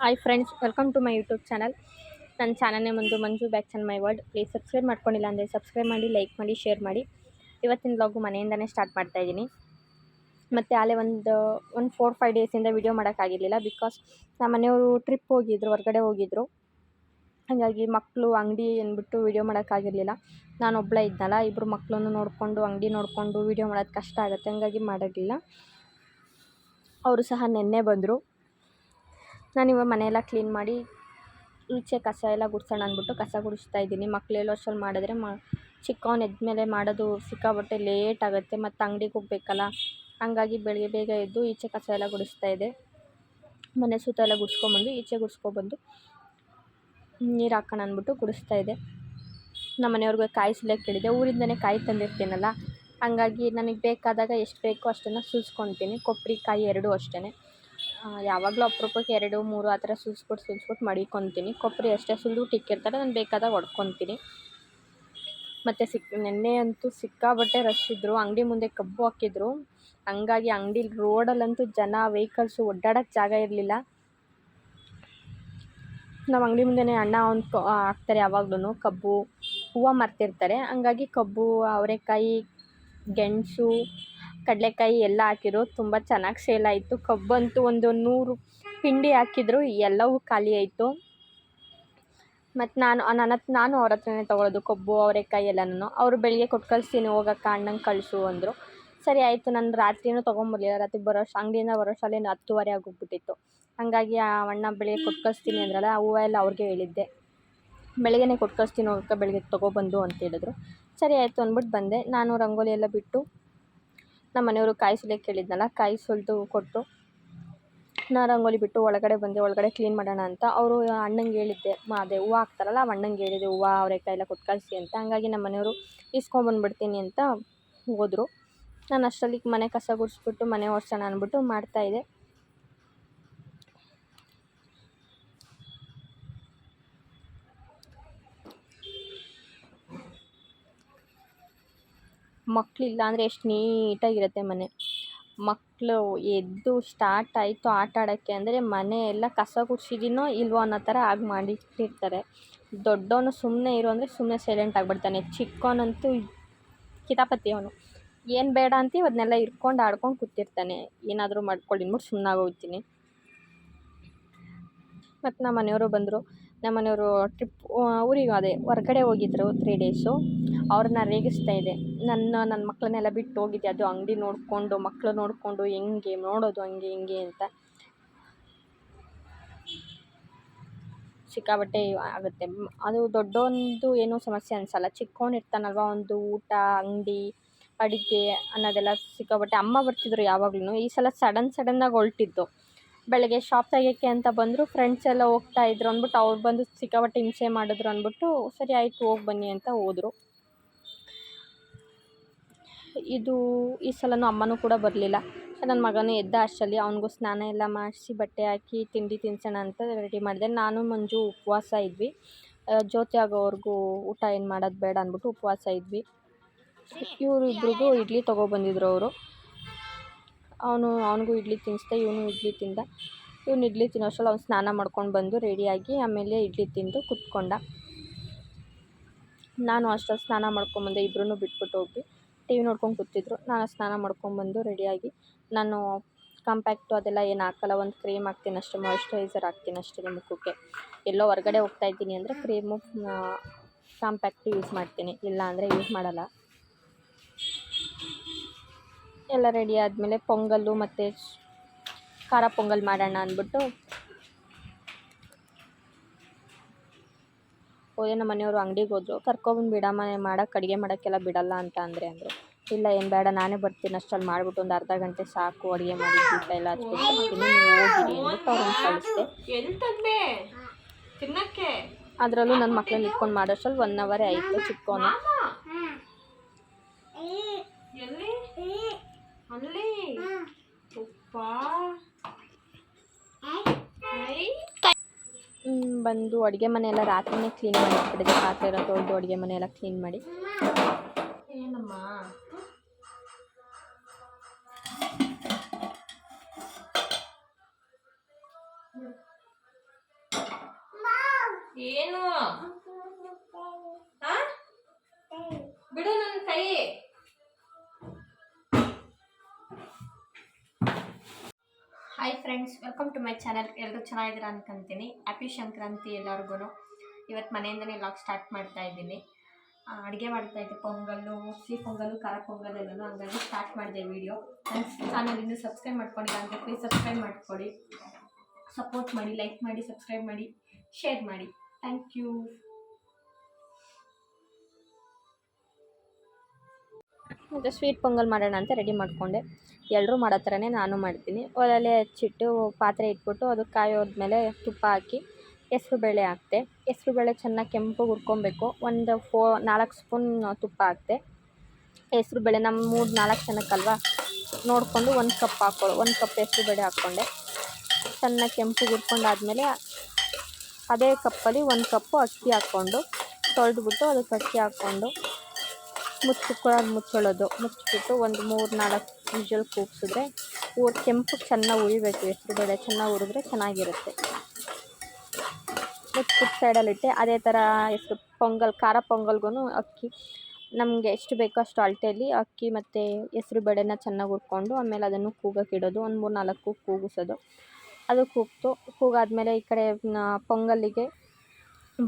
Hi friends, welcome to my YouTube channel. ನನ್ನ ಚಾನಲ್ನೇ ಮುಂದೆ Manju back channel my world. Please subscribe ಮಾಡ್ಕೊಂಡಿಲ್ಲ ಅಂದರೆ ಸಬ್ಸ್ಕ್ರೈಬ್ ಮಾಡಿ, ಲೈಕ್ ಮಾಡಿ, ಶೇರ್ ಮಾಡಿ. ಇವತ್ತಿನ ವ್ಲಾಗು ಮನೆಯಿಂದನೇ ಸ್ಟಾರ್ಟ್ ಮಾಡ್ತಾಯಿದ್ದೀನಿ. ಮತ್ತು ಅಲ್ಲೇ ಒಂದು 4-5 ಡೇಸಿಂದ ವೀಡಿಯೋ ಮಾಡೋಕ್ಕಾಗಿರಲಿಲ್ಲ. ಬಿಕಾಸ್ ನಮ್ಮ ಮನೆಯವರು ಟ್ರಿಪ್ ಹೋಗಿದ್ರು, ಹೊರಗಡೆ ಹೋಗಿದ್ರು. ಹಾಗಾಗಿ ಮಕ್ಕಳು ಅಂಗಡಿ ಅಂದ್ಬಿಟ್ಟು ವೀಡಿಯೋ ಮಾಡೋಕ್ಕಾಗಿರಲಿಲ್ಲ. ನಾನು ಒಬ್ಬಳೇ ಇದ್ದನಲ್ಲ, ಇಬ್ಬರು ಮಕ್ಕಳನ್ನು ನೋಡಿಕೊಂಡು ಅಂಗಡಿ ನೋಡಿಕೊಂಡು ವೀಡಿಯೋ ಮಾಡೋದು ಕಷ್ಟ ಆಗುತ್ತೆ. ಹಂಗಾಗಿ ಮಾಡೋದಿಲ್ಲ. ಅವರು ಸಹ ನೆನ್ನೆ ಬಂದರು. ನಾನಿವಾಗ ಮನೆಯೆಲ್ಲ ಕ್ಲೀನ್ ಮಾಡಿ ಈಚೆ ಕಸ ಎಲ್ಲ ಗುಡಿಸೋಣ ಅಂದ್ಬಿಟ್ಟು ಕಸ ಗುಡಿಸ್ತಾ ಇದ್ದೀನಿ. ಮಕ್ಳು ಎಲ್ಲೋ ಅಷ್ಟರಲ್ಲಿ ಮಾಡಿದ್ರೆ ಚಿಕ್ಕವನು ಎದ್ಮೇಲೆ ಮಾಡೋದು ಸಿಕ್ಕಾಬಟ್ಟೆ ಲೇಟ್ ಆಗುತ್ತೆ. ಮತ್ತು ಅಂಗಡಿಗೆ ಹೋಗ್ಬೇಕಲ್ಲ, ಹಂಗಾಗಿ ಬೆಳಗ್ಗೆ ಬೇಗ ಎದ್ದು ಈಚೆ ಕಸ ಎಲ್ಲ ಗುಡಿಸ್ತಾ ಇದೆ. ಮನೆ ಸುತ್ತ ಎಲ್ಲ ಗುಡಿಸ್ಕೊಂಬಂದು ಈಚೆ ಗುಡಿಸ್ಕೊಬಂದು ನೀರು ಹಾಕೋಣ ಅಂದ್ಬಿಟ್ಟು ಗುಡಿಸ್ತಾ ಇದೆ. ನಮ್ಮ ಮನೆಯವ್ರಿಗೆ ಕಾಯಿ ಸುಲಿಯೋಕ್ಕೆ ಕೇಳಿದೆ. ಊರಿಂದನೇ ಕಾಯಿ ತಂದಿರ್ತೀನಲ್ಲ, ಹಂಗಾಗಿ ನನಗೆ ಬೇಕಾದಾಗ ಎಷ್ಟು ಬೇಕೋ ಅಷ್ಟನ್ನು ಸುಲಿಸ್ಕೊತೀನಿ. ಕೊಬ್ಬರಿ ಕಾಯಿ 2 ಅಷ್ಟೇ. ಯಾವಾಗಲೂ ಅಪರೂಪಕ್ಕೆ 2-3 ಆ ಥರ ಸುಲಿಸ್ಬಿಟ್ಟು ಮಡಿಕೊತೀನಿ. ಕೊಬ್ಬರಿ ಅಷ್ಟೇ ಸುಲಿದು ಇಕ್ಕಿರ್ತಾರೆ, ನಾನು ಬೇಕಾದಾಗ ಹೊಡ್ಕೊತೀನಿ. ಮತ್ತು ನೆನ್ನೆ ಅಂತೂ ಸಿಕ್ಕಾಬಟ್ಟೆ ರಶ್ ಇದ್ದರು. ಅಂಗಡಿ ಮುಂದೆ ಕಬ್ಬು ಹಾಕಿದ್ರು, ಹಂಗಾಗಿ ಅಂಗಡಿ ರೋಡಲ್ಲಂತೂ ಜನ ವೆಹಿಕಲ್ಸು ಓಡಾಡೋಕ್ಕೆ ಜಾಗ ಇರಲಿಲ್ಲ. ನಮ್ಮ ಅಂಗಡಿ ಮುಂದೆನೇ ಅಣ್ಣ ಹಾಕ್ತಾರೆ ಯಾವಾಗ್ಲೂ ಕಬ್ಬು, ಹೂವು ಮಾರ್ತಿರ್ತಾರೆ. ಹಂಗಾಗಿ ಕಬ್ಬು, ಅವರೆಕಾಯಿ, ಗೆಣಸು, ಕಡಲೆಕಾಯಿ ಎಲ್ಲ ಹಾಕಿದ್ರು. ತುಂಬ ಚೆನ್ನಾಗಿ ಸೇಲ್ ಆಯಿತು. ಕಬ್ಬಂತೂ ಒಂದು 100 ಪಿಂಡಿ ಹಾಕಿದ್ರು, ಎಲ್ಲವೂ ಖಾಲಿ ಆಯಿತು. ಮತ್ತು ನಾನು ಅವ್ರ ಹತ್ರನೇ ತೊಗೊಳೋದು ಕಬ್ಬು, ಅವರೆಕಾಯಿ ಎಲ್ಲನೂ. ಅವರು ಬೆಳಿಗ್ಗೆ ಕೊಟ್ಟು ಕಳಿಸ್ತೀನಿ, ಹೋಗಕ್ಕ ಅಣ್ಣಂಗೆ ಕಳಿಸು ಅಂದರು. ಸರಿ ಆಯಿತು. ನಾನು ರಾತ್ರಿನೂ ತೊಗೊಂಬರ್ಲಿಲ್ಲ. ರಾತ್ರಿ ಅಂಗಡಿಯಿಂದ ಬರೋಷ್ಟರಲ್ಲಿ 10:30 ಆಗೋಗ್ಬಿಟ್ಟಿತ್ತು. ಹಾಗಾಗಿ ಆ ಅಣ್ಣ ಬೆಳಿಗ್ಗೆ ಕೊಟ್ಟು ಕಳಿಸ್ತೀನಿ ಅಂದ್ರಲ್ಲ, ಆ ಹೂವು ಎಲ್ಲ ಅವ್ರಿಗೆ ಹೇಳಿದ್ದೆ. ಬೆಳಗ್ಗೆನೇ ಕೊಟ್ಟು ಕಳಿಸ್ತೀನಿ ಹೋಗಕ್ಕ, ಬೆಳಿಗ್ಗೆ ತೊಗೊಬಂದು ಅಂತ ಹೇಳಿದ್ರು. ಸರಿ ಆಯಿತು ಅಂದ್ಬಿಟ್ಟು ಬಂದೆ. ನಾನು ರಂಗೋಲಿ ಎಲ್ಲ ಬಿಟ್ಟು ನಮ್ಮ ಮನೆಯವರು ಕಾಯಿ ಸುಲಿಯೋಕ್ಕೆ ಕೇಳಿದ್ನಲ್ಲ, ಕಾಯಿ ಸುಲಿದು ಕೊಟ್ಟು ನಾನು ರಂಗೋಲಿ ಬಿಟ್ಟು ಒಳಗಡೆ ಬಂದೆ. ಒಳಗಡೆ ಕ್ಲೀನ್ ಮಾಡೋಣ ಅಂತ ಅವರು ಅಣ್ಣಂಗೆ ಹೇಳಿದ್ದೆ, ಅದೇ ಹೂವು ಹಾಕ್ತಾರಲ್ಲ, ಅಣ್ಣಂಗೆ ಹೇಳಿದೆ ಹೂವು ಅವರೆಕಾಯಿ ಎಲ್ಲ ಕೊಟ್ಟು ಕಳಿಸಿ ಅಂತ. ಹಂಗಾಗಿ ನಮ್ಮ ಮನೆಯವರು ಇಸ್ಕೊಂಬಂದ್ಬಿಡ್ತೀನಿ ಅಂತ ಹೋದರು. ನಾನು ಅಷ್ಟರಲ್ಲಿ ಮನೆ ಕಸ ಗುಡಿಸ್ಬಿಟ್ಟು ಮನೆ ಒರೆಸೋಣ ಅಂದ್ಬಿಟ್ಟು ಮಾಡ್ತಾಯಿದ್ದೆ. ಮಕ್ಕಳಿಲ್ಲ ಅಂದರೆ ಎಷ್ಟು ನೀಟಾಗಿರುತ್ತೆ ಮನೆ. ಮಕ್ಕಳು ಎದ್ದು ಸ್ಟಾರ್ಟ್ ಆಯಿತು ಆಟ ಆಡೋಕ್ಕೆ ಅಂದರೆ ಮನೆ ಎಲ್ಲ ಕಸ ಗುಡಿಸಿದ್ದೀನೋ ಇಲ್ವೋ ಅನ್ನೋ ಥರ ಆಗಿ ಮಾಡಿಟ್ಟಿರ್ತಾರೆ. ದೊಡ್ಡವನು ಸುಮ್ಮನೆ ಇರು ಅಂದರೆ ಸುಮ್ಮನೆ ಸೈಲೆಂಟ್ ಆಗಿಬಿಡ್ತಾನೆ. ಚಿಕ್ಕವನಂತೂ ಕಿತಾಪತಿ. ಅವನು ಏನು ಬೇಡ ಅಂತೀವಿ ಅದನ್ನೆಲ್ಲ ಇಟ್ಕೊಂಡು ಆಡ್ಕೊಂಡು ಕೂತಿರ್ತಾನೆ. ಏನಾದರೂ ಮಾಡ್ಕೊಳ್ಳಿ ಅಂದ್ಬಿಟ್ಟು ಸುಮ್ಮನಾಗೋಗ್ತೀನಿ. ಮತ್ತು ನಮ್ಮ ಮನೆಯವರು ಬಂದರು. ನಮ್ಮ ಮನೆಯವರು ಊರಿಗೆ ಅದೇ ಹೊರಗಡೆ ಹೋಗಿದ್ರು 3 ಡೇಸು. ಅವ್ರನ್ನ ರೇಗಿಸ್ತಾ ಇದೆ. ನನ್ನ ಮಕ್ಕಳನ್ನೆಲ್ಲ ಬಿಟ್ಟು ಹೋಗಿದ್ದೆ, ಅದು ಅಂಗಡಿ ನೋಡಿಕೊಂಡು ಮಕ್ಕಳು ನೋಡಿಕೊಂಡು ಹೆಂಗೆ ನೋಡೋದು ಹಂಗೆ ಹಿಂಗೆ ಅಂತ ಸಿಕ್ಕಾಬಟ್ಟೆ ಆಗುತ್ತೆ. ಅದು ದೊಡ್ಡವನದು ಏನೂ ಸಮಸ್ಯೆ ಅನಿಸಲ್ಲ. ಚಿಕ್ಕವನು ಇರ್ತಾನಲ್ವ, ಒಂದು ಊಟ, ಅಂಗಡಿ, ಅಡುಗೆ ಅನ್ನೋದೆಲ್ಲ ಸಿಕ್ಕಾಬಟ್ಟೆ. ಅಮ್ಮ ಬರ್ತಿದ್ರು ಯಾವಾಗ್ಲೂ. ಈ ಸಲ ಸಡನ್ನಾಗಿ ಹೊರಟಿದ್ದು. ಬೆಳಗ್ಗೆ ಶಾಪ್ ತೆಗಿಯೋಕ್ಕೆ ಅಂತ ಬಂದರು. ಫ್ರೆಂಡ್ಸ್ ಎಲ್ಲ ಹೋಗ್ತಾಯಿದ್ರು ಅಂದ್ಬಿಟ್ಟು ಅವ್ರು ಬಂದು ಸಿಕ್ಕಾಬಟ್ಟೆ ಹಿಂಸೆ ಮಾಡಿದ್ರು ಅಂದ್ಬಿಟ್ಟು ಸರಿ ಆಯಿತು ಹೋಗಿ ಬನ್ನಿ ಅಂತ ಹೋದರು. ಈ ಸಲನೂ ಅಮ್ಮನೂ ಕೂಡ ಬರಲಿಲ್ಲ. ನನ್ನ ಮಗನೂ ಎದ್ದ ಅಷ್ಟರಲ್ಲಿ ಅವನಿಗೂ ಸ್ನಾನ ಎಲ್ಲ ಮಾಡಿಸಿ ಬಟ್ಟೆ ಹಾಕಿ ತಿಂಡಿ ತಿನ್ಸೋಣ ಅಂತ ರೆಡಿ ಮಾಡಿದೆ. ನಾನು ಮಂಜು ಉಪವಾಸ ಇದ್ವಿ. ಜ್ಯೋತಿ ಆಗೋವರೆಗೂ ಊಟ ಏನು ಮಾಡೋದು ಬೇಡ ಅಂದ್ಬಿಟ್ಟು ಉಪವಾಸ ಇದ್ವಿ. ಇವರು ಇಬ್ರಿಗೂ ಇಡ್ಲಿ ತೊಗೊಬಂದಿದ್ರು ಅವರು. ಅವನಿಗೂ ಇಡ್ಲಿ ತಿನ್ನಿಸ್ದೆ, ಇವನು ಇಡ್ಲಿ ತಿಂದ. ಇವನು ಇಡ್ಲಿ ತಿನ್ನೋಷ್ಟರಲ್ಲಿ ಅವ್ನು ಸ್ನಾನ ಮಾಡ್ಕೊಂಡು ಬಂದು ರೆಡಿಯಾಗಿ ಆಮೇಲೆ ಇಡ್ಲಿ ತಿಂದು ಕುತ್ಕೊಂಡ. ನಾನು ಅಷ್ಟರಲ್ಲಿ ಸ್ನಾನ ಮಾಡ್ಕೊಂಬಂದೆ. ಇಬ್ಬರೂ ಬಿಟ್ಬಿಟ್ಟು ಹೋಗಿ ಟಿ ವಿ ನೋಡ್ಕೊಂಡು ಕೂತಿದ್ರು. ನಾನು ಸ್ನಾನ ಮಾಡ್ಕೊಂಬಂದು ರೆಡಿಯಾಗಿ, ನಾನು ಕಾಂಪ್ಯಾಕ್ಟು ಅದೆಲ್ಲ ಏನು ಹಾಕಲ್ಲ, ಒಂದು ಕ್ರೀಮ್ ಹಾಕ್ತೀನಿ ಅಷ್ಟೇ, ಮಾಯಿಶ್ಚರೈಸರ್ ಹಾಕ್ತೀನಿ ಅಷ್ಟೇ ಮುಖಕ್ಕೆ. ಎಲ್ಲೋ ಹೊರಗಡೆ ಹೋಗ್ತಾಯಿದ್ದೀನಿ ಅಂದರೆ ಕ್ರೀಮು ಕಾಂಪ್ಯಾಕ್ಟು ಯೂಸ್ ಮಾಡ್ತೀನಿ, ಇಲ್ಲ ಅಂದರೆ ಯೂಸ್ ಮಾಡಲ್ಲ. ಎಲ್ಲ ರೆಡಿ ಆದಮೇಲೆ ಪೊಂಗಲ್ಲು ಮತ್ತು ಖಾರ ಪೊಂಗಲ್ ಮಾಡೋಣ ಅಂದ್ಬಿಟ್ಟು ಹೋದೆ. ನಮ್ಮ ಮನೆಯವರು ಅಂಗಡಿಗೆ ಹೋದರು. ಕರ್ಕೊಬಂದು ಬಿಡಮ್ಮ, ಅಡುಗೆ ಮಾಡೋಕ್ಕೆಲ್ಲ ಬಿಡಲ್ಲ ಅಂತ ಅಂದರು. ಇಲ್ಲ ಏನು ಬೇಡ, ನಾನೇ ಬರ್ತೀನಿ, ಅಷ್ಟರಲ್ಲಿ ಮಾಡಿಬಿಟ್ಟು ಒಂದು ಅರ್ಧ ಗಂಟೆ ಸಾಕು, ಅಡುಗೆ ಮಾಡಿ ದೀಪ ಎಲ್ಲ ಹಚ್ಬಿಟ್ಟು ಬರ್ತೀನಿ, ನೀವು ಹೋಗಿರಿ ಅಂದ್ಬಿಟ್ಟು ಅವ್ರನ್ನ ಕಳಿಸ್ದೆ. ಅದರಲ್ಲೂ ನನ್ನ ಮಕ್ಕಳನ್ನ ಇಟ್ಕೊಂಡು ಮಾಡೋಷ್ಟರಲ್ಲಿ 1 ಅವರೇ ಆಯಿತು. ಚಿಕ್ಕವನು ಬಂದು ಅಡುಗೆ ಮನೆಯೆಲ್ಲ ರಾತ್ರಿನೇ ಕ್ಲೀನ್ ಮಾಡಿ ಇಟ್ಬಿಟ್ಟಿದ್ದೆ. ಪಾತ್ರೆ ಎಲ್ಲ ತೊಳೆದು ಅಡುಗೆ ಮನೆಯೆಲ್ಲ ಕ್ಲೀನ್ ಮಾಡಿ. ಏನಮ್ಮ ಏನು ಬಿಡು ನನ್ನ ಕೈ. Hi friends, welcome to my channel. ಎಲ್ಲರೂ ಚೆನ್ನಾಗಿದ್ದೀರಾ ಅನ್ಕೊಂತೀನಿ. ಹ್ಯಾಪಿ ಸಂಕ್ರಾಂತಿ ಎಲ್ಲರಿಗೂ. ಇವತ್ತು ಮನೆಯಿಂದನೇ ಲಾಗ್ ಸ್ಟಾರ್ಟ್ ಮಾಡ್ತಾ ಇದ್ದೀನಿ. ಅಡುಗೆ ಮಾಡ್ತಾಯಿದ್ದೆ, ಪೊಂಗಲ್ಲು, ಸಿಹಿ ಪೊಂಗಲ್ಲು, ಖಾರ ಪೊಂಗಲ್ ಎಲ್ಲನೂ. ಹಂಗಾಗಿ ಸ್ಟಾರ್ಟ್ ಮಾಡಿದೆ ವಿಡಿಯೋ. ನನ್ನ ಚಾನಲ್ ಇನ್ನೂ ಸಬ್ಸ್ಕ್ರೈಬ್ ಮಾಡ್ಕೊಂಡಿಲ್ಲ ಅಂದರೆ ಪ್ಲೀಸ್ ಸಬ್ಸ್ಕ್ರೈಬ್ ಮಾಡ್ಕೊಳ್ಳಿ, ಸಪೋರ್ಟ್ ಮಾಡಿ, ಲೈಕ್ ಮಾಡಿ, ಸಬ್ಸ್ಕ್ರೈಬ್ ಮಾಡಿ, ಶೇರ್ ಮಾಡಿ. Thank you. ಮತ್ತು ಸ್ವೀಟ್ ಪೊಂಗಲ್ ಮಾಡೋಣ ಅಂತ ರೆಡಿ ಮಾಡಿಕೊಂಡೆ. ಎಲ್ಲರೂ ಮಾಡೋ ಥರನೇ ನಾನು ಮಾಡ್ತೀನಿ. ಒಲೆಯಲ್ಲಿ ಹಚ್ಚಿಟ್ಟು ಪಾತ್ರೆ ಇಟ್ಬಿಟ್ಟು ಅದು ಕಾಯೋದ್ಮೇಲೆ ತುಪ್ಪ ಹಾಕಿ ಹೆಸ್ರುಬೇಳೆ ಹಾಕ್ತೆ. ಹೆಸ್ರುಬೇಳೆ ಚೆನ್ನಾಗಿ ಕೆಂಪಗೆ ಹುರ್ಕೊಬೇಕು. ಒಂದು 4 ಸ್ಪೂನ್ ತುಪ್ಪ ಹಾಕ್ತೆ. ಹೆಸ್ರುಬೇಳೆ ನಮ್ಮ 3-4 ಜನಕ್ಕಲ್ವ ನೋಡಿಕೊಂಡು 1 ಕಪ್ ಹಾಕ್ಕೊಳ್ಳು. 1 ಕಪ್ ಹೆಸ್ರುಬೇಳೆ ಹಾಕ್ಕೊಂಡೆ. ಚೆನ್ನಾಗಿ ಕೆಂಪಗೆ ಹುರ್ಕೊಂಡಾದ್ಮೇಲೆ ಅದೇ ಕಪ್ಪಲ್ಲಿ 1 ಕಪ್ಪು ಅಕ್ಕಿ ಹಾಕ್ಕೊಂಡು ತೊಳೆದ್ಬಿಟ್ಟು ಅದಕ್ಕೆ ಅಕ್ಕಿ ಹಾಕ್ಕೊಂಡು ಕುಕ್ಕರಲ್ಲಿ ಮುಚ್ಕೊಳ್ಳೋದು. ಮುಚ್ಚಿಬಿಟ್ಟು ಒಂದು 3-4 ವಿಷಲ್ ಕೂಗಿಸಿದ್ರೆ ಕೆಂಪಗೆ ಚೆನ್ನಾಗಿ ಉರಿಬೇಕು. ಹೆಸ್ರುಬೇಳೆ ಚೆನ್ನಾಗಿ ಹುರಿದ್ರೆ ಚೆನ್ನಾಗಿರುತ್ತೆ. ಮುಚ್ಚಿಬಿಟ್ಟು ಸೈಡಲ್ಲಿಟ್ಟೆ. ಅದೇ ಥರ ಖಾರ ಪೊಂಗಲ್ಗೂ ಅಕ್ಕಿ ನಮಗೆ ಎಷ್ಟು ಬೇಕೋ ಅಷ್ಟು ಅಳತೆಯಲ್ಲಿ ಅಕ್ಕಿ ಮತ್ತು ಹೆಸ್ರುಬೇಳೆನ ಚೆನ್ನಾಗಿ ಹುರ್ಕೊಂಡು ಆಮೇಲೆ ಅದನ್ನು ಕೂಗಕ್ಕೆ ಇಡೋದು. ಒಂದು 3-4 ಕೂಗಿಸೋದು. ಅದು ಕೂಗಾದ್ಮೇಲೆ ಈ ಕಡೆ ಪೊಂಗಲ್ಲಿಗೆ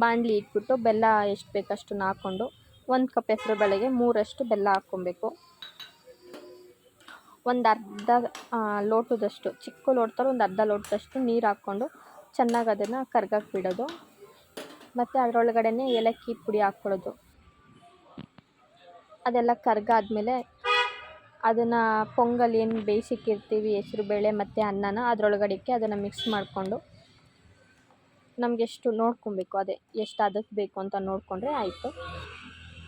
ಬಾಣಲಿ ಇಟ್ಬಿಟ್ಟು ಬೆಲ್ಲ ಎಷ್ಟು ಬೇಕಷ್ಟನ್ನು ಹಾಕ್ಕೊಂಡು 1 ಕಪ್ ಹೆಸ್ರುಬೇಳೆಗೆ 3 ಬೆಲ್ಲ ಹಾಕ್ಕೊಬೇಕು. ಒಂದು ಅರ್ಧ ಲೋಟದಷ್ಟು, ಚಿಕ್ಕ ಲೋಟದಲ್ಲಿ ಒಂದು ಅರ್ಧ ಲೋಟದಷ್ಟು ನೀರು ಹಾಕ್ಕೊಂಡು ಚೆನ್ನಾಗಿ ಅದನ್ನು ಕರ್ಗಕ್ಕೆ ಬಿಡೋದು. ಮತ್ತು ಅದರೊಳಗಡೆನೇ ಏಲಕ್ಕಿ ಪುಡಿ ಹಾಕ್ಕೊಳ್ಳೋದು. ಅದೆಲ್ಲ ಕರ್ಗಾದ್ಮೇಲೆ ಅದನ್ನು ಪೊಂಗಲ್ ಏನು ಬೇಯಿಸಿಕ್ಕಿರ್ತೀವಿ ಹೆಸ್ರುಬೇಳೆ ಮತ್ತು ಅನ್ನನ ಅದರೊಳಗಡೆಕ್ಕೆ ಅದನ್ನು ಮಿಕ್ಸ್ ಮಾಡಿಕೊಂಡು ನಮಗೆಷ್ಟು ನೋಡ್ಕೊಬೇಕು, ಅದೇ ಎಷ್ಟು ಅದಕ್ಕೆ ಬೇಕು ಅಂತ ನೋಡಿಕೊಂಡ್ರೆ ಆಯಿತು.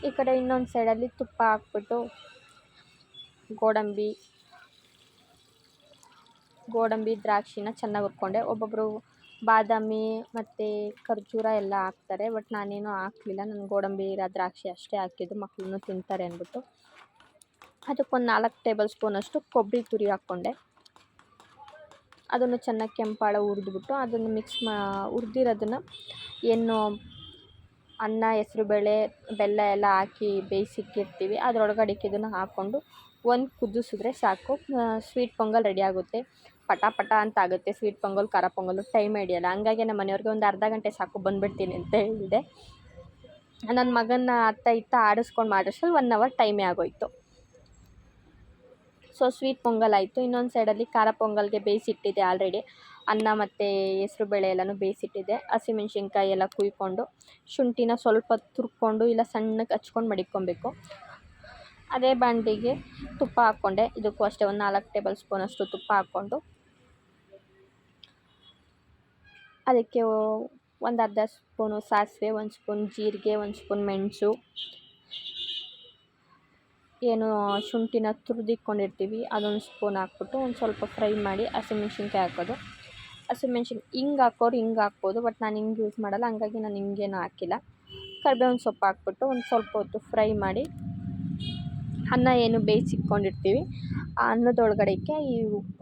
ಈ ಕಡೆ ಇನ್ನೊಂದು ಸೈಡಲ್ಲಿ ತುಪ್ಪ ಹಾಕ್ಬಿಟ್ಟು ಗೋಡಂಬಿ ದ್ರಾಕ್ಷಿನ ಚೆನ್ನಾಗಿ ಹುರ್ಕೊಂಡೆ. ಒಬ್ಬೊಬ್ಬರು ಬಾದಾಮಿ ಮತ್ತು ಖರ್ಜೂರ ಎಲ್ಲ ಹಾಕ್ತಾರೆ, ಬಟ್ ನಾನೇನು ಹಾಕಲಿಲ್ಲ. ನಾನು ಗೋಡಂಬಿ ದ್ರಾಕ್ಷಿ ಅಷ್ಟೇ ಹಾಕಿದ್ದು, ಮಕ್ಕಳೂ ತಿಂತಾರೆ ಅಂದ್ಬಿಟ್ಟು. ಅದಕ್ಕೊಂದು 4 ಟೇಬಲ್ ಸ್ಪೂನಷ್ಟು ಕೊಬ್ಬರಿ ತುರಿ ಹಾಕ್ಕೊಂಡೆ. ಅದನ್ನು ಚೆನ್ನಾಗಿ ಕೆಂಪಾಳ ಹುರಿದ್ಬಿಟ್ಟು ಅದನ್ನು ಹುರಿದಿರೋದನ್ನು ಏನು ಅನ್ನ, ಹೆಸ್ರುಬೇಳೆ, ಬೆಲ್ಲ ಎಲ್ಲ ಹಾಕಿ ಬೇಯಿಸಿಕ್ಕಿರ್ತೀವಿ ಅದರೊಳಗಡೆಗೆ ಇದನ್ನು ಹಾಕ್ಕೊಂಡು ಒಂದು ಕುದಿಸಿದ್ರೆ ಸಾಕು. ಸ್ವೀಟ್ ಪೊಂಗಲ್ ರೆಡಿ ಆಗುತ್ತೆ. ಪಟ ಅಂತ ಆಗುತ್ತೆ ಸ್ವೀಟ್ ಪೊಂಗಲ್, ಖಾರ ಪೊಂಗಲ್ಲು. ಟೈಮ್ ಹಿಡಿಯಲ್ಲ. ಹಂಗಾಗಿ ನಮ್ಮ ಮನೆಯವ್ರಿಗೆ ಒಂದು ಅರ್ಧ ಗಂಟೆ ಸಾಕು, ಬಂದುಬಿಡ್ತೀನಿ ಅಂತ ಹೇಳಿದೆ. ನನ್ನ ಮಗನ ಇತ್ತ ಆಡಿಸ್ಕೊಂಡು ಮಾಡಿಸ್ರಲ್ಲಿ 1 ಅವರ್ ಟೈಮೇ ಆಗೋಯಿತು. ಸೊ ಸ್ವೀಟ್ ಪೊಂಗಲ್ ಆಯಿತು. ಇನ್ನೊಂದು ಸೈಡಲ್ಲಿ ಖಾರ ಪೊಂಗಲ್ಗೆ ಬೇಯಿಸಿಟ್ಟಿದ್ದೆ ಆಲ್ರೆಡಿ. ಅನ್ನ ಮತ್ತು ಹೆಸ್ರುಬೇಳೆ ಎಲ್ಲನೂ ಬೇಯಿಸಿಟ್ಟಿದ್ದೆ. ಹಸಿಮೆಣ್ಸಿನ್ಕಾಯಿ ಎಲ್ಲ ಕುಯ್ಕೊಂಡು ಶುಂಠಿನ ಸ್ವಲ್ಪ ತುರ್ಕೊಂಡು ಇಲ್ಲ ಸಣ್ಣಗೆ ಹಚ್ಕೊಂಡು ಮಡಿಕ್ಕೊಬೇಕು. ಅದೇ ಬಾಣಲಿಗೆ ತುಪ್ಪ ಹಾಕ್ಕೊಂಡೆ. ಇದಕ್ಕೂ ಅಷ್ಟೇ ಒಂದು 4 ಟೇಬಲ್ ಸ್ಪೂನಷ್ಟು ತುಪ್ಪ ಹಾಕ್ಕೊಂಡು ಅದಕ್ಕೆ ಒಂದು ಅರ್ಧ ಸ್ಪೂನು ಸಾಸಿವೆ, 1 ಸ್ಪೂನ್ ಜೀರಿಗೆ, 1 ಸ್ಪೂನ್ ಮೆಣಸು, ಏನು ಶುಂಠಿನ ತುರಿದಿಟ್ಕೊಂಡಿರ್ತೀವಿ ಅದೊಂದು ಸ್ಪೂನ್ ಹಾಕ್ಬಿಟ್ಟು ಒಂದು ಸ್ವಲ್ಪ ಫ್ರೈ ಮಾಡಿ ಹಸಿಮೆಣ್ಸಿನ್ಕಾಯಿ ಹಾಕೋದು. ಹಿಂಗೆ ಹಾಕೋರು ಹಿಂಗೆ ಹಾಕ್ಬೋದು, ಬಟ್ ನಾನು ಹಿಂಗೆ ಯೂಸ್ ಮಾಡಲ್ಲ, ಹಂಗಾಗಿ ನಾನು ಹಿಂಗೇನು ಹಾಕಿಲ್ಲ. ಕರಿಬೇವಿನ ಸೊಪ್ಪು ಹಾಕ್ಬಿಟ್ಟು ಒಂದು ಸ್ವಲ್ಪ ಹೊತ್ತು ಫ್ರೈ ಮಾಡಿ ಅನ್ನ ಏನು ಬೇಯಿಸಿಟ್ಕೊಂಡಿರ್ತೀವಿ ಆ ಅನ್ನದೊಳಗಡೆಗೆ ಈ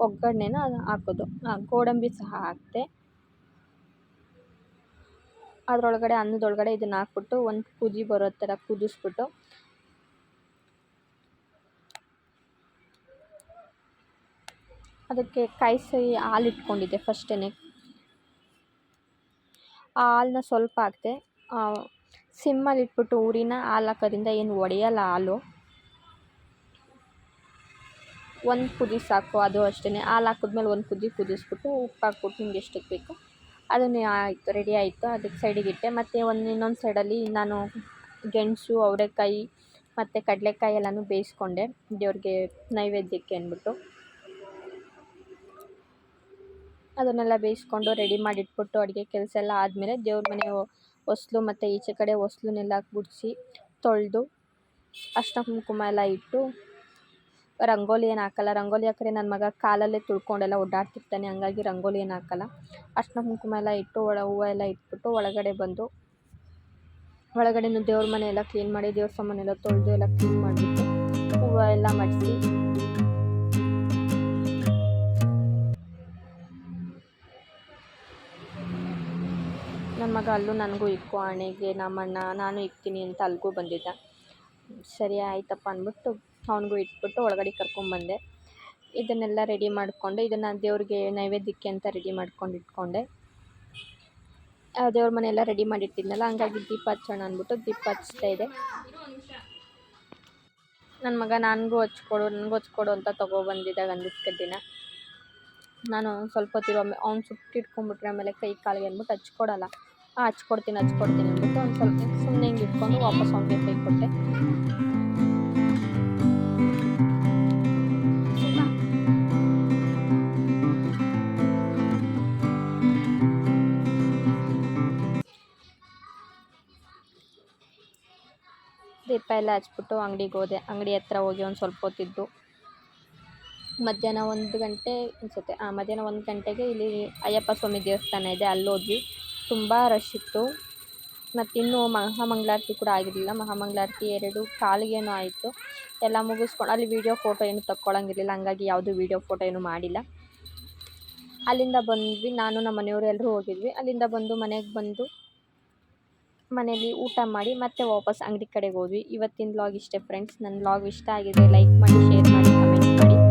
ಒಗ್ಗರಣೆನ ಹಾಕೋದು. ಗೋಡಂಬಿ ಸಹ ಹಾಕ್ತೆ. ಅದರೊಳಗಡೆ ಅನ್ನದೊಳಗಡೆ ಇದನ್ನು ಹಾಕ್ಬಿಟ್ಟು ಒಂದು ಕುದಿ ಬರೋ ಥರ ಕುದಿಸ್ಬಿಟ್ಟು ಅದಕ್ಕೆ ಕಾಯಿಸಿ ಹಾಲು ಇಟ್ಕೊಂಡಿದ್ದೆ ಫಸ್ಟೇ. ಆ ಹಾಲನ್ನ ಸ್ವಲ್ಪ ಹಾಕ್ತೆ. ಸಿಮ್ಮಲ್ಲಿ ಇಟ್ಬಿಟ್ಟು ಊರಿನ ಹಾಲು ಹಾಕೋದ್ರಿಂದ ಏನು ಒಡೆಯಲ್ಲ ಹಾಲು. ಒಂದು ಕುದಿ ಸಾಕು, ಅದು ಅಷ್ಟೇ. ಹಾಲು ಹಾಕಿದ್ಮೇಲೆ ಒಂದು ಕುದಿಸ್ಬಿಟ್ಟು ಉಪ್ಪು ಹಾಕ್ಬಿಟ್ಟು ನಿಮ್ಗೆ ಎಷ್ಟಕ್ಕೆ ಬೇಕು ಅದನ್ನೇ ಆಯಿತು, ರೆಡಿ ಆಯಿತು. ಅದಕ್ಕೆ ಸೈಡಿಗೆ ಇಟ್ಟೆ. ಮತ್ತು ಇನ್ನೊಂದು ಸೈಡಲ್ಲಿ ನಾನು ಗೆಣಸು, ಅವರೆಕಾಯಿ ಮತ್ತು ಕಡಲೆಕಾಯಿ ಎಲ್ಲನೂ ಬೇಯಿಸ್ಕೊಂಡೆ ದೇವ್ರಿಗೆ ನೈವೇದ್ಯಕ್ಕೆ ಅಂದ್ಬಿಟ್ಟು. ಅದನ್ನೆಲ್ಲ ಬೇಯಿಸ್ಕೊಂಡು ರೆಡಿ ಮಾಡಿಟ್ಬಿಟ್ಟು ಅಡುಗೆ ಕೆಲಸ ಎಲ್ಲ ಆದಮೇಲೆ ದೇವ್ರ ಮನೆ ಹೊಸ್ಲು ಮತ್ತು ಈಚೆ ಕಡೆ ಹೊಸ್ಲನ್ನೆಲ್ಲ ಗುಡಿಸಿ ತೊಳೆದು ಅರ್ಶಿನ ಕುಂಕುಮ ಎಲ್ಲ ಇಟ್ಟು ರಂಗೋಲಿ ಏನು ಹಾಕಲ್ಲ. ರಂಗೋಲಿ ಹಾಕಿದ್ರೆ ನನ್ನ ಮಗ ಕಾಲಲ್ಲೇ ತುಳ್ಕೊಂಡೆಲ್ಲ ಓಡಾಡ್ತಿರ್ತಾನೆ, ಹಂಗಾಗಿ ರಂಗೋಲಿ ಏನು ಹಾಕಲ್ಲ. ಅರ್ಶಿನ ಕುಂಕುಮ ಎಲ್ಲ ಇಟ್ಟು ಹೂವು ಎಲ್ಲ ಇಟ್ಬಿಟ್ಟು ಒಳಗಡೆ ಬಂದು ಒಳಗಡೆನೂ ದೇವ್ರ ಮನೆ ಎಲ್ಲ ಕ್ಲೀನ್ ಮಾಡಿ ದೇವ್ರ ಸಾಮಾನೆಲ್ಲ ತೊಳೆದು ಎಲ್ಲ ಕ್ಲೀನ್ ಮಾಡಿಬಿಟ್ಟು ಹೂವು ಎಲ್ಲ ಮಡಿಸಿ ನನ್ನ ಮಗ ಅಲ್ಲೂ ನನಗೂ ಇಕ್ಕು ಹಣೆಗೆ ನಮ್ಮಣ್ಣ ನಾನು ಇಕ್ತೀನಿ ಅಂತ ಅಲ್ಲಿಗೂ ಬಂದಿದ್ದ. ಸರಿ ಆಯ್ತಪ್ಪ ಅಂದ್ಬಿಟ್ಟು ಅವನಿಗೂ ಇಟ್ಬಿಟ್ಟು ಒಳಗಡೆ ಕರ್ಕೊಂಬಂದೆ. ಇದನ್ನೆಲ್ಲ ರೆಡಿ ಮಾಡಿಕೊಂಡೆ. ಇದನ್ನು ದೇವ್ರಿಗೆ ನೈವೇದ್ಯಕ್ಕೆ ಅಂತ ರೆಡಿ ಮಾಡ್ಕೊಂಡು ಇಟ್ಕೊಂಡೆ. ದೇವ್ರ ಮನೆಯೆಲ್ಲ ರೆಡಿ ಮಾಡಿಟ್ಟಿದ್ನಲ್ಲ, ಹಂಗಾಗಿ ದೀಪ ಹಚ್ಚೋಣ ಅಂದ್ಬಿಟ್ಟು ದೀಪ ಹಚ್ತಾ ಇದೆ. ನನ್ನ ಮಗ ನನಗೂ ಹಚ್ಕೊಡು ಅಂತ ತೊಗೊಬಂದಿದ್ದ ಗಂಧದ ಕಡ್ಡಿನ. ನಾನು ಸ್ವಲ್ಪ ಹೊತ್ತಿರೋ ಅವ್ನು ಸುಟ್ಟಿಟ್ಕೊಂಡ್ಬಿಟ್ರೆ ಆಮೇಲೆ ಕೈ ಕಾಲಿಗೆ ಅಂದ್ಬಿಟ್ಟು ಹಚ್ಕೊಡಲ್ಲ. ಹಚ್ಕೊಡ್ತೀನಿ ಅಂದ್ಬಿಟ್ಟು ಒಂದು ಸ್ವಲ್ಪ ಸುಮ್ಮನೆ ಹಿಂಗೆ ಇಟ್ಕೊಂಡು ವಾಪಸ್ ಅವನಿಗೆ ಕೈ ಕೊಟ್ಟೆ. ದೀಪ ಎಲ್ಲ ಹಚ್ಬಿಟ್ಟು ಅಂಗಡಿಗೆ ಹೋದೆ. ಅಂಗಡಿ ಹತ್ರ ಹೋಗಿ ಒಂದು ಸ್ವಲ್ಪ ಹೊತ್ತಿದ್ದು ಮಧ್ಯಾಹ್ನ 1 ಗಂಟೆ ಅನಿಸುತ್ತೆ. ಮಧ್ಯಾಹ್ನ 1 ಗಂಟೆಗೆ ಇಲ್ಲಿ ಅಯ್ಯಪ್ಪ ಸ್ವಾಮಿ ದೇವಸ್ಥಾನ ಇದೆ, ಅಲ್ಲೋದ್ವಿ. ತುಂಬ ರಶ್ ಇತ್ತು. ಮತ್ತು ಇನ್ನೂ ಮಹಾಮಂಗಳಾರತಿ ಕೂಡ ಆಗಿರಲಿಲ್ಲ. ಮಹಾಮಂಗಳಾರತಿ 2:15 ಆಯಿತು. ಎಲ್ಲ ಮುಗಿಸ್ಕೊಂಡು ಅಲ್ಲಿ ವೀಡಿಯೋ ಫೋಟೋ ಏನು ತಕ್ಕೊಳ್ಳೋಂಗಿರಲಿಲ್ಲ, ಹಂಗಾಗಿ ಯಾವುದು ವೀಡಿಯೋ ಫೋಟೋ ಏನು ಮಾಡಿಲ್ಲ. ಅಲ್ಲಿಂದ ಬಂದ್ವಿ. ನಾನು ನಮ್ಮ ಮನೆಯವರು ಎಲ್ಲರೂ ಹೋಗಿದ್ವಿ. ಅಲ್ಲಿಂದ ಬಂದು ಮನೆಗೆ ಬಂದು ಮನೇಲಿ ಊಟ ಮಾಡಿ ಮತ್ತೆ ವಾಪಸ್ ಅಂಗಡಿ ಕಡೆಗೆ ಹೋದ್ವಿ. ಇವತ್ತಿನ ವ್ಲಾಗ್ ಇಷ್ಟೇ ಫ್ರೆಂಡ್ಸ್. ನನ್ನ ವ್ಲಾಗ್ ಇಷ್ಟ ಆಗಿದೆ ಲೈಕ್ ಮಾಡಿ, ಶೇರ್ ಮಾಡಿ, ಕಮೆಂಟ್ ಮಾಡಿ.